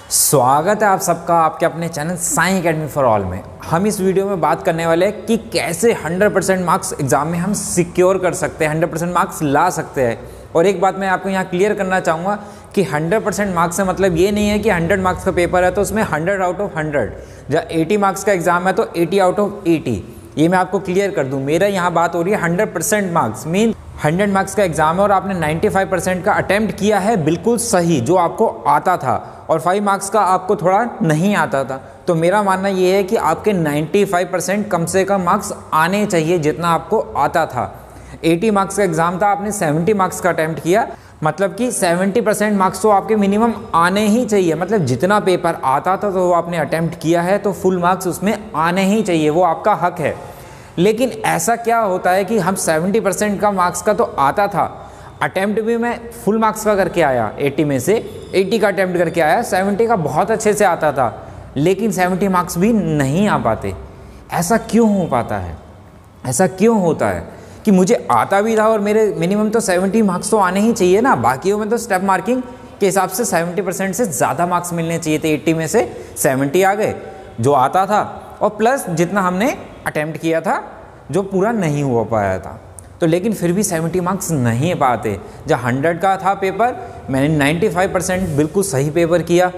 स्वागत है आप सबका आपके अपने channel Sai academy for all में। हम इस वीडियो में बात करने वाले हैं कि कैसे 100% मार्क्स एग्जाम में हम सिक्योर कर सकते हैं, 100% मार्क्स ला सकते हैं। और एक बात मैं आपको यहाँ क्लियर करना चाहूँगा कि 100% मार्क्स से मतलब ये नहीं है कि 100 मार्क्स का पेपर है तो उसमें 100 आउट ऑफ 100, या 80 मार्क्स का एग्जाम है तो 80 आउट ऑफ 80। ये मैं आपको क्लियर कर दूँ, मेरा यहाँ बात हो रही है 100% मार्क्स मीन 100 मार्क्स का एग्जाम है और आपने 95% का अटेम्प्ट किया है बिल्कुल सही जो आपको आता था, और 5 मार्क्स का आपको थोड़ा नहीं आता था। तो मेरा मानना ये है कि आपके 95% कम से कम मार्क्स आने चाहिए जितना आपको आता था। 80 मार्क्स का एग्जाम था, आपने 70 मार्क्स का अटेम्प्ट किया, मतलब कि 70% मार्क्स तो आपके मिनिमम आने ही चाहिए। मतलब जितना पेपर आता था तो वो आपने अटेम्प्ट किया है तो फुल मार्क्स उसमें आने ही चाहिए, वो आपका हक है। लेकिन ऐसा क्या होता है कि हम 70% का मार्क्स का तो आता था, अटेम्प्ट भी मैं फुल मार्क्स का करके आया, 80 में से 80 का अटेम्प्ट करके आया, 70 का बहुत अच्छे से आता था, लेकिन 70 मार्क्स भी नहीं आ पाते। ऐसा क्यों हो पाता है? ऐसा क्यों होता है कि मुझे आता भी था और मेरे मिनिमम तो 70 मार्क्स तो आने ही चाहिए ना, बाकियों में तो स्टेप मार्किंग के हिसाब से 70% से ज़्यादा मार्क्स मिलने चाहिए थे। 80 में से 70 आ गए जो आता था, और प्लस जितना हमने अटेम्प्ट किया था जो पूरा नहीं हो पाया था। तो लेकिन फिर भी 70 मार्क्स नहीं पाते। जब 100 का था पेपर, मैंने 95% बिल्कुल सही पेपर किया।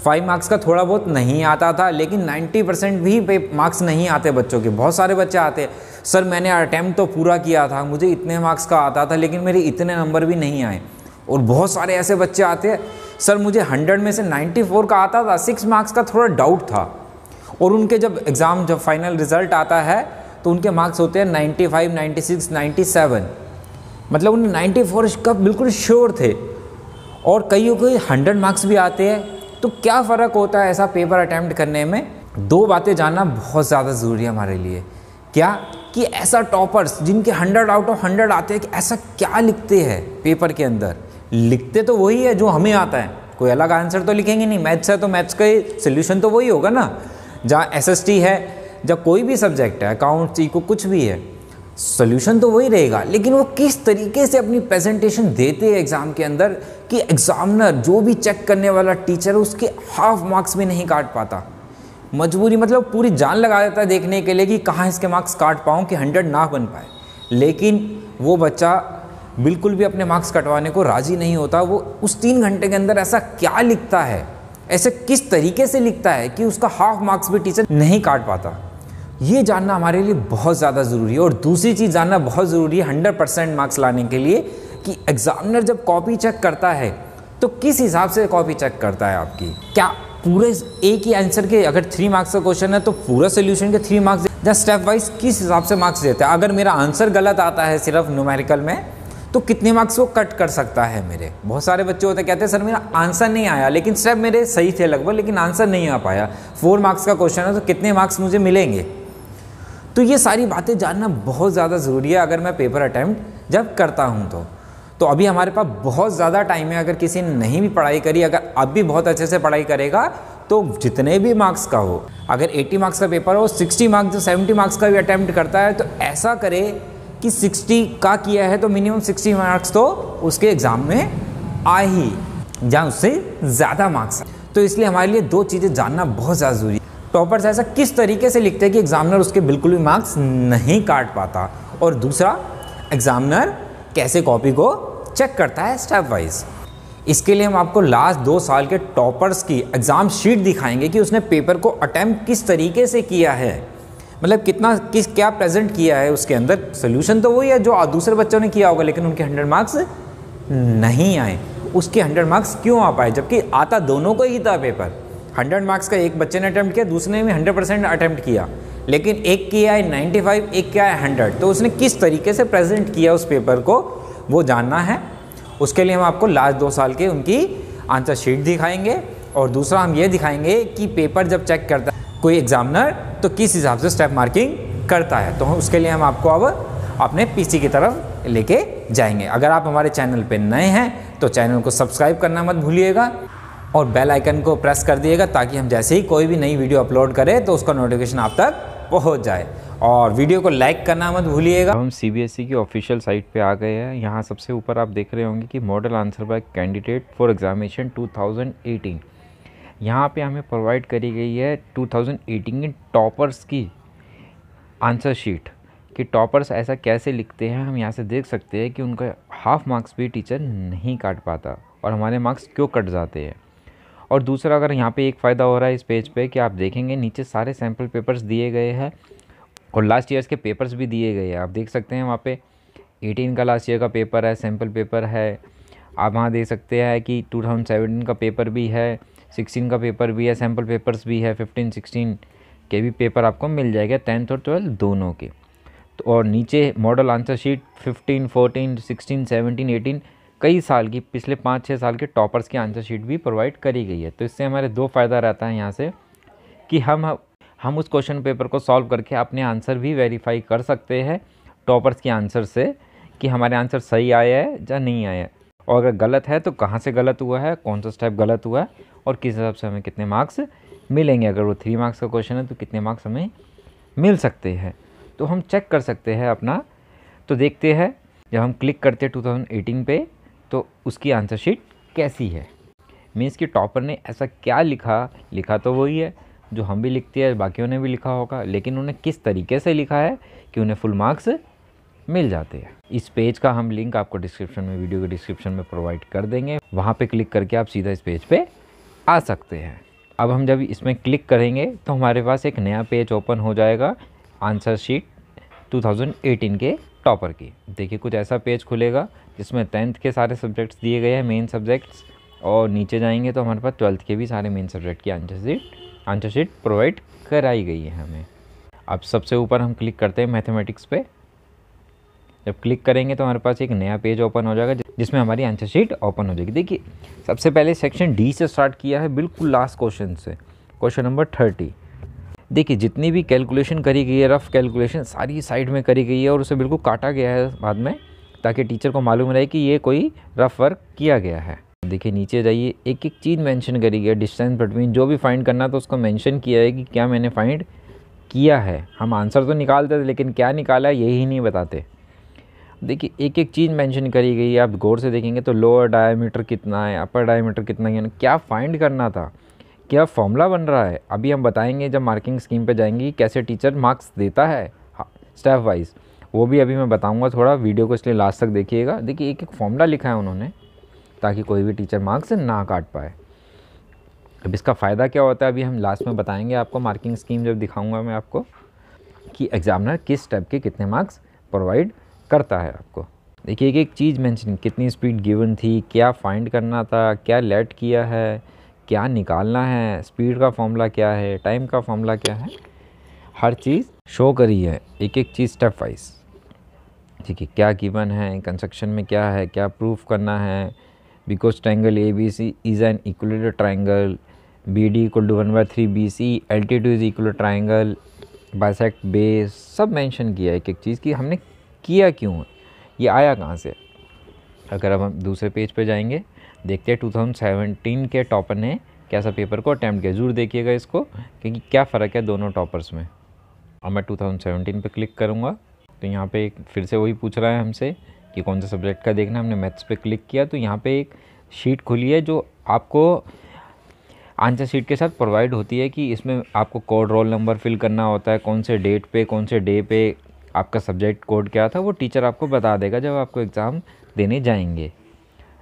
5 मार्क्स का थोड़ा बहुत नहीं आता था, लेकिन 90% भी मार्क्स नहीं आते बच्चों के। बहुत सारे बच्चे आते हैं, सर मैंने अटेम्प्ट तो पूरा किया था, मुझे इतने मार्क्स का आता था, लेकिन मेरे इतने नंबर भी नहीं आए। और बहुत सारे ऐसे बच्चे आते हैं, सर मुझे 100 में से 94 का आता था, 6 मार्क्स का थोड़ा डाउट था। और उनके जब एग्ज़ाम जब फाइनल रिजल्ट आता है तो उनके मार्क्स होते हैं 95, 96, 97, मतलब उन्हें 94 का बिल्कुल श्योर थे। और कईयों को 100 मार्क्स भी आते हैं। तो क्या फ़र्क होता है ऐसा पेपर अटैम्प्ट करने में? दो बातें जानना बहुत ज़्यादा ज़रूरी है हमारे लिए। क्या कि ऐसा टॉपर्स जिनके 100 आउट ऑफ 100 आते हैं कि ऐसा क्या लिखते हैं पेपर के अंदर? लिखते तो वही है जो हमें आता है, कोई अलग आंसर तो लिखेंगे नहीं। मैथ्स है तो मैथ्स का सोल्यूशन तो वही होगा ना। जहाँ SST है, जब कोई भी सब्जेक्ट है, अकाउंट, इको, कुछ भी है, सोल्यूशन तो वही रहेगा। लेकिन वो किस तरीके से अपनी प्रेजेंटेशन देते हैं एग्ज़ाम के अंदर कि एग्जामिनर जो भी चेक करने वाला टीचर है उसके हाफ मार्क्स भी नहीं काट पाता। मजबूरी मतलब पूरी जान लगा देता है देखने के लिए कि कहाँ इसके मार्क्स काट पाऊँ कि 100 ना बन पाए। लेकिन वो बच्चा बिल्कुल भी अपने मार्क्स कटवाने को राज़ी नहीं होता। वो उस 3 घंटे के अंदर ऐसा क्या लिखता है, ऐसे किस तरीके से लिखता है कि उसका हाफ मार्क्स भी टीचर नहीं काट पाता। ये जानना हमारे लिए बहुत ज़्यादा ज़रूरी है। और दूसरी चीज़ जानना बहुत ज़रूरी है 100% मार्क्स लाने के लिए कि एग्जामिनर जब कॉपी चेक करता है तो किस हिसाब से कॉपी चेक करता है आपकी। क्या पूरे एक ही आंसर के, अगर 3 मार्क्स का क्वेश्चन है तो पूरा सोल्यूशन के 3 मार्क्स, या स्टेप वाइज किस हिसाब से मार्क्स देता है? अगर मेरा आंसर गलत आता है सिर्फ न्यूमेरिकल में तो कितने मार्क्स वो कट कर सकता है मेरे? बहुत सारे बच्चे होते कहते हैं सर मेरा आंसर नहीं आया, लेकिन स्टेप मेरे सही थे लगभग, लेकिन आंसर नहीं आ पाया। 4 मार्क्स का क्वेश्चन है तो कितने मार्क्स मुझे मिलेंगे? तो ये सारी बातें जानना बहुत ज़्यादा ज़रूरी है अगर मैं पेपर अटैम्प्ट जब करता हूँ तो अभी हमारे पास बहुत ज़्यादा टाइम है। अगर किसी ने नहीं भी पढ़ाई करी, अगर अब भी बहुत अच्छे से पढ़ाई करेगा तो जितने भी मार्क्स का हो, अगर 80 मार्क्स का पेपर हो, 60 मार्क्स, 70 मार्क्स का भी अटैम्प्ट करता है तो ऐसा करे कि 60 का किया है तो मिनिमम 60 मार्क्स तो उसके एग्ज़ाम में आए ही, जहाँ उससे ज़्यादा मार्क्स। तो इसलिए हमारे लिए 2 चीज़ें जानना बहुत ज़्यादा ज़रूरी है। टॉपर्स ऐसा किस तरीके से लिखते हैं कि एग्जामिनर उसके बिल्कुल भी मार्क्स नहीं काट पाता, और दूसरा एग्जामिनर कैसे कॉपी को चेक करता है स्टेप वाइज। इसके लिए हम आपको लास्ट 2 साल के टॉपर्स की एग्ज़ाम शीट दिखाएंगे कि उसने पेपर को अटैम्प्ट किस तरीके से किया है, मतलब क्या प्रेजेंट किया है उसके अंदर। सोल्यूशन तो वही है जो दूसरे बच्चों ने किया होगा, लेकिन उनके 100 मार्क्स नहीं आए। उसके 100 मार्क्स क्यों आ पाए, जबकि आता दोनों को ही था पेपर। 100 मार्क्स का एक बच्चे ने अटैम्प्ट किया, दूसरे ने भी 100% अटैम्प्ट किया, लेकिन एक किया है 95, एक किया है 100। तो उसने किस तरीके से प्रेजेंट किया उस पेपर को, वो जानना है। उसके लिए हम आपको लास्ट 2 साल के उनकी आंसर शीट दिखाएंगे, और दूसरा हम ये दिखाएंगे कि पेपर जब चेक करता है कोई एग्जामिनर तो किस हिसाब से स्टेप मार्किंग करता है। तो उसके लिए हम आपको अब अपने PC की तरफ लेके जाएंगे। अगर आप हमारे चैनल पे नए हैं तो चैनल को सब्सक्राइब करना मत भूलिएगा और बेल आइकन को प्रेस कर दिएगा, ताकि हम जैसे ही कोई भी नई वीडियो अपलोड करें तो उसका नोटिफिकेशन आप तक पहुंच जाए। और वीडियो को लाइक करना मत भूलिएगा। हम CBSE की ऑफिशियल साइट पे आ गए हैं। यहाँ सबसे ऊपर आप देख रहे होंगे कि model answer by candidate for examination 2018। यहाँ पे हमें प्रोवाइड करी गई है 2018 के टॉपर्स की आंसर शीट कि टॉपर्स ऐसा कैसे लिखते हैं। हम यहाँ से देख सकते हैं कि उनका हाफ मार्क्स भी टीचर नहीं काट पाता और हमारे मार्क्स क्यों कट जाते हैं। और दूसरा, अगर यहाँ पे एक फ़ायदा हो रहा है इस पेज पे कि आप देखेंगे नीचे सारे सैम्पल पेपर्स दिए गए हैं और लास्ट ईयर्स के पेपर्स भी दिए गए हैं। आप देख सकते हैं वहाँ पे 18 का लास्ट ईयर का पेपर है, सैम्पल पेपर है। आप वहाँ देख सकते हैं कि 2017 का पेपर भी है, 16 का पेपर भी है, सैम्पल पेपर्स भी है, 15 16 के भी पेपर आपको मिल जाएगा, 10th और 12th दोनों के। तो और नीचे मॉडल आंसर शीट 15, 14, 16, 17, 18 कई साल की, पिछले 5-6 साल के टॉपर्स की आंसर शीट भी प्रोवाइड करी गई है। तो इससे हमारे दो फ़ायदा रहता है यहाँ से कि हम उस क्वेश्चन पेपर को सॉल्व करके अपने आंसर भी वेरीफाई कर सकते हैं टॉपर्स के आंसर से कि हमारे आंसर सही आया है या नहीं आया है, और अगर गलत है तो कहाँ से गलत हुआ है, कौन सा स्टेप गलत हुआ है और किस हिसाब से हमें कितने मार्क्स मिलेंगे। अगर वो 3 मार्क्स का क्वेश्चन है तो कितने मार्क्स हमें मिल सकते हैं, तो हम चेक कर सकते हैं अपना। तो देखते हैं जब हम क्लिक करते हैं 2018 पे तो उसकी आंसर शीट कैसी है। मीन्स कि टॉपर ने ऐसा क्या लिखा तो वही है जो हम भी लिखते हैं, बाकियों ने भी लिखा होगा, लेकिन उन्हें किस तरीके से लिखा है कि उन्हें फुल मार्क्स मिल जाते हैं। इस पेज का हम लिंक आपको डिस्क्रिप्शन में, वीडियो के डिस्क्रिप्शन में प्रोवाइड कर देंगे। वहाँ पे क्लिक करके आप सीधा इस पेज पे आ सकते हैं। अब हम जब इसमें क्लिक करेंगे तो हमारे पास एक नया पेज ओपन हो जाएगा आंसर शीट 2018 के टॉपर की। देखिए कुछ ऐसा पेज खुलेगा जिसमें 10th के सारे सब्जेक्ट्स दिए गए हैं, मेन सब्जेक्ट्स, और नीचे जाएंगे तो हमारे पास 12th के भी सारे मेन सब्जेक्ट की आंसर शीट प्रोवाइड कराई गई है हमें। अब सबसे ऊपर हम क्लिक करते हैं मैथमेटिक्स पे। जब क्लिक करेंगे तो हमारे पास एक नया पेज ओपन हो जाएगा जिसमें हमारी आंसर शीट ओपन हो जाएगी। देखिए सबसे पहले सेक्शन डी से स्टार्ट किया है, बिल्कुल लास्ट क्वेश्चन से, क्वेश्चन नंबर 30। देखिए जितनी भी कैलकुलेशन करी गई है, रफ़ कैलकुलेशन सारी साइड में करी गई है और उसे बिल्कुल काटा गया है बाद में, ताकि टीचर को मालूम रहे कि ये कोई रफ़ वर्क किया गया है। देखिए नीचे जाइए, एक एक चीज़ मेंशन करी गई है, डिस्टेंस बिटवीन जो भी फाइंड करना तो उसको मेंशन किया है कि क्या मैंने फाइंड किया है। हम आंसर तो निकालते थे लेकिन क्या निकाला है यही नहीं बताते। देखिए एक एक चीज़ मेंशन करी गई है, आप गौर से देखेंगे तो लोअर डायमीटर कितना है, अपर डायमीटर कितना है, क्या फाइंड करना था, क्या फॉर्मूला बन रहा है। अभी हम बताएंगे जब मार्किंग स्कीम पे जाएंगे कैसे टीचर मार्क्स देता है स्टेप वाइज, वो भी अभी मैं बताऊंगा थोड़ा वीडियो को, इसलिए लास्ट तक देखिएगा। देखिए एक एक फॉर्मूला लिखा है उन्होंने ताकि कोई भी टीचर मार्क्स ना काट पाए। अब इसका फ़ायदा क्या होता है अभी हम लास्ट में बताएंगे आपको, मार्किंग स्कीम जब दिखाऊंगा मैं आपको कि एग्जामिनर किस स्टेप के कितने मार्क्स प्रोवाइड करता है आपको। देखिए एक एक चीज़ मेंशन, कितनी स्पीड गिवन थी, क्या फाइंड करना था, क्या लेट किया है, क्या निकालना है, स्पीड का फॉर्मूला क्या है, टाइम का फॉर्मूला क्या है, हर चीज़ शो करी है, एक एक चीज़ स्टेप वाइज। ठीक है, क्या गिवन है, कंस्ट्रक्शन में क्या है, क्या प्रूफ करना है, because triangle ABC is an equilateral triangle, BD = 1/3 BC, LT2 is equal triangle, bisect base, सब मेंशन किया है एक एक चीज़ की हमने किया क्यों है, ये आया कहाँ से। अगर अब हम दूसरे पेज पे जाएंगे, देखते हैं 2017 के टॉपर ने कैसा पेपर को अटैम्प्ट किया। ज़रूर देखिएगा इसको क्योंकि क्या फ़र्क है दोनों टॉपर्स में। अब मैं 2017 पे क्लिक करूँगा तो यहाँ पे एक फिर से वही पूछ रहा है हमसे कि कौन सा सब्जेक्ट का देखना। हमने मैथ्स पे क्लिक किया तो यहाँ पे एक शीट खुली है जो आपको आंसर शीट के साथ प्रोवाइड होती है कि इसमें आपको कोड रोल नंबर फिल करना होता है, कौन से डेट पे कौन से डे पे आपका सब्जेक्ट कोड क्या था वो टीचर आपको बता देगा जब आपको एग्ज़ाम देने जाएंगे।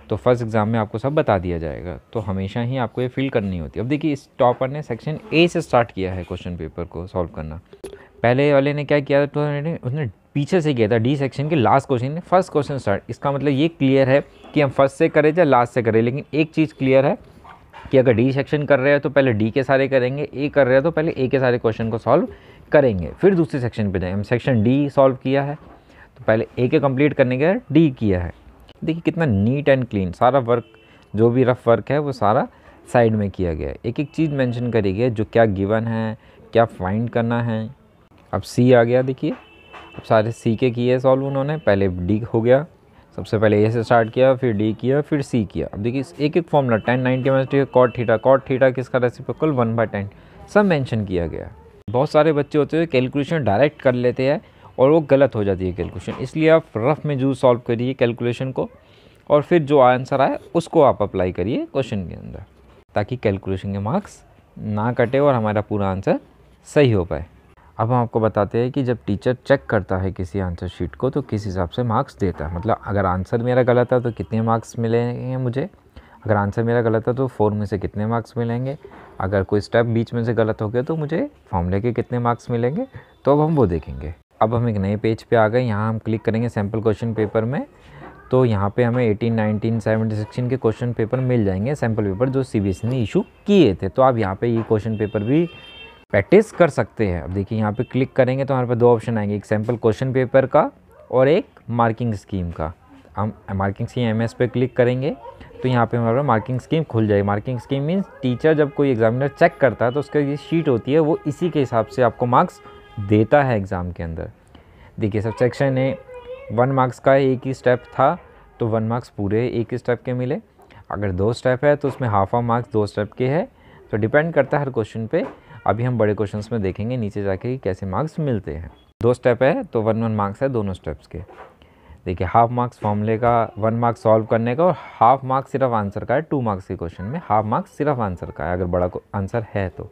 तो फर्स्ट एग्ज़ाम में आपको सब बता दिया जाएगा, तो हमेशा ही आपको ये फिल करनी होती है। अब देखिए इस टॉपर ने सेक्शन ए से स्टार्ट किया है क्वेश्चन पेपर को सॉल्व करना। पहले वाले ने क्या किया था, तो उसने पीछे से किया था, डी सेक्शन के लास्ट क्वेश्चन ने फर्स्ट क्वेश्चन स्टार्ट। इसका मतलब ये क्लियर है कि हम फर्स्ट से करें या लास्ट से करें, लेकिन एक चीज़ क्लियर है कि अगर डी सेक्शन कर रहे हैं तो पहले डी के सारे करेंगे, ए कर रहे हैं तो पहले ए के सारे क्वेश्चन को सॉल्व करेंगे, फिर दूसरे सेक्शन पे जाएंगे। हम सेक्शन डी सॉल्व किया है तो पहले ए के कंप्लीट करने के बाद डी किया है। देखिए कितना नीट एंड क्लीन, सारा वर्क जो भी रफ वर्क है वो सारा साइड में किया गया है। एक एक चीज़ मेंशन करी गई है, जो क्या गिवन है, क्या फाइंड करना है। अब सी आ गया, देखिए अब सारे सी के किए सॉल्व उन्होंने, पहले डी हो गया, सबसे पहले ए से स्टार्ट किया, फिर डी किया, फिर सी किया। अब देखिए एक एक फॉर्मूला 10 90 cot थीटा किसका रेसिप्रोकल 1/10 सब मेंशन किया गया। बहुत सारे बच्चे होते हैं कैलकुलेशन डायरेक्ट कर लेते हैं और वो गलत हो जाती है कैलकुलेशन, इसलिए आप रफ में जूस सॉल्व करिए कैलकुलेशन को और फिर जो आंसर आए उसको आप अप्लाई करिए क्वेश्चन के अंदर। ताकि कैलकुलेशन के मार्क्स ना कटे और हमारा पूरा आंसर सही हो पाए। अब हम आपको बताते हैं कि जब टीचर चेक करता है किसी आंसर शीट को तो किस हिसाब से मार्क्स देता है। मतलब अगर आंसर मेरा गलत है तो कितने मार्क्स मिलेंगे मुझे, अगर आंसर मेरा गलत है तो 4 में से कितने मार्क्स मिलेंगे, अगर कोई स्टेप बीच में से गलत हो गया तो मुझे फॉर्मूले के कितने मार्क्स मिलेंगे, तो अब हम वो देखेंगे। अब हम एक नए पेज पे आ गए, यहाँ हम क्लिक करेंगे सैम्पल क्वेश्चन पेपर में, तो यहाँ पे हमें 18, 19, 17, 16 के क्वेश्चन पेपर मिल जाएंगे, सैम्पल पेपर जो CBSE ने इशू किए थे। तो आप यहाँ पे ये क्वेश्चन पेपर भी प्रैक्टिस कर सकते हैं। अब देखिए यहाँ पे क्लिक करेंगे तो हमारे पास 2 ऑप्शन आएंगे, एक सैम्पल क्वेश्चन पेपर का और एक मार्किंग स्कीम का। हम मार्किंग स्कीम MS पे क्लिक करेंगे तो यहाँ पे हमारे मार्किंग स्कीम खुल जाएगी। मार्किंग स्कीम मीन्स टीचर जब कोई एग्जामिनर चेक करता है तो उसका ये शीट होती है, वो इसी के हिसाब से आपको मार्क्स देता है एग्ज़ाम के अंदर। देखिए सब सेक्शन है 1 मार्क्स का एक ही स्टेप था तो 1 मार्क्स पूरे एक ही स्टेप के मिले। अगर 2 स्टेप है तो उसमें हाफ मार्क्स 2 स्टेप के है। तो डिपेंड करता है हर क्वेश्चन पे। अभी हम बड़े क्वेश्चंस में देखेंगे नीचे जाके कैसे मार्क्स मिलते हैं। 2 स्टेप है तो 1 मार्क्स है दोनों स्टेप्स के। देखिए हाफ मार्क्स फॉर्मूले का, 1 मार्क्स सॉल्व करने का और हाफ मार्क्स सिर्फ आंसर का है। 2 मार्क्स के क्वेश्चन में हाफ मार्क्स सिर्फ आंसर का है अगर बड़ा आंसर है तो।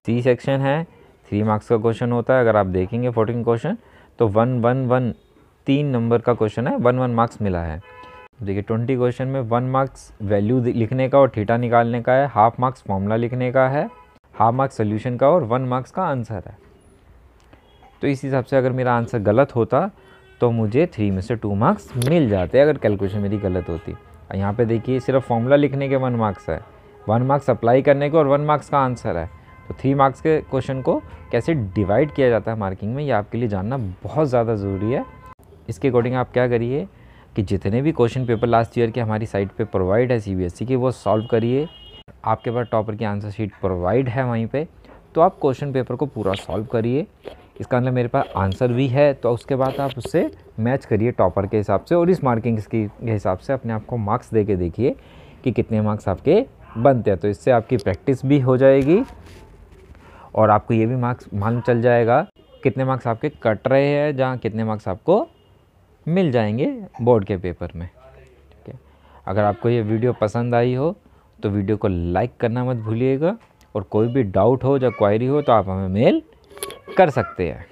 C सेक्शन है 3 मार्क्स का क्वेश्चन होता है। अगर आप देखेंगे 14 क्वेश्चन तो 1, 1, 1 3 नंबर का क्वेश्चन है, 1, 1 मार्क्स मिला है। देखिए 20 क्वेश्चन में 1 मार्क्स वैल्यू लिखने का और थीटा निकालने का है, हाफ मार्क्स फॉर्मूला लिखने का है, हाफ मार्क्स सोल्यूशन का और 1 मार्क्स का आंसर है। तो इस हिसाब से अगर मेरा आंसर गलत होता तो मुझे 3 में से 2 मार्क्स मिल जाते अगर कैलकुलेशन मेरी गलत होती। यहाँ पे देखिए सिर्फ फॉर्मूला लिखने के 1 मार्क्स है, 1 मार्क्स अप्लाई करने के और 1 मार्क्स का आंसर है। तो 3 मार्क्स के क्वेश्चन को कैसे डिवाइड किया जाता है मार्किंग में, ये आपके लिए जानना बहुत ज़्यादा ज़रूरी है। इसके अकॉर्डिंग आप क्या करिए कि जितने भी क्वेश्चन पेपर लास्ट ईयर के हमारी साइट पे प्रोवाइड है CBSE के, वो सॉल्व करिए। आपके पास टॉपर की आंसर शीट प्रोवाइड है वहीं पे, तो आप क्वेश्चन पेपर को पूरा सॉल्व करिए। इसका मतलब मेरे पास आंसर भी है तो उसके बाद आप उससे मैच करिए टॉपर के हिसाब से और इस मार्किंग के हिसाब से अपने आप को मार्क्स दे के देखिए कि कितने मार्क्स आपके बनते हैं। तो इससे आपकी प्रैक्टिस भी हो जाएगी और आपको ये भी मार्क्स मालूम चल जाएगा कितने मार्क्स आपके कट रहे हैं, जहाँ कितने मार्क्स आपको मिल जाएंगे बोर्ड के पेपर में। ठीक है, अगर आपको ये वीडियो पसंद आई हो तो वीडियो को लाइक करना मत भूलिएगा और कोई भी डाउट हो या क्वायरी हो तो आप हमें मेल कर सकते हैं।